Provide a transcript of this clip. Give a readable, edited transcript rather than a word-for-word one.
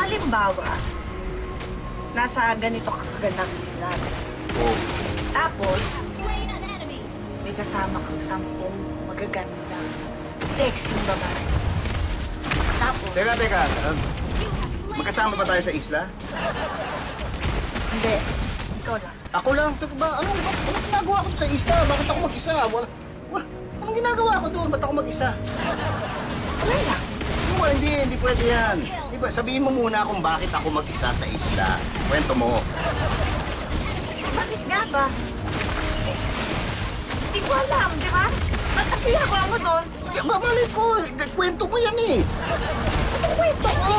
Halimbawa, nasa ganito kagandang isla. Oh. Tapos, may kasama kang 10 magagandang, sexy babae. Tapos, Teka. Magkasama ba tayo sa isla? hindi. Ikaw lang. Ako lang. Teka ba? Anong ginagawa ko sa isla? Bakit ako mag-isa? Anong ginagawa ko doon? Ba't ako mag-isa? Wala lang. Hindi pwede yan. Diba, sabihin mo muna kung bakit ako mag-isa sa isla. Kwento mo. Bakit nga ba? Hindi ko alam, di ba? Ba't nakilagawa mo doon? Babalik ko. Kwento mo yan eh. Anong kwento ko?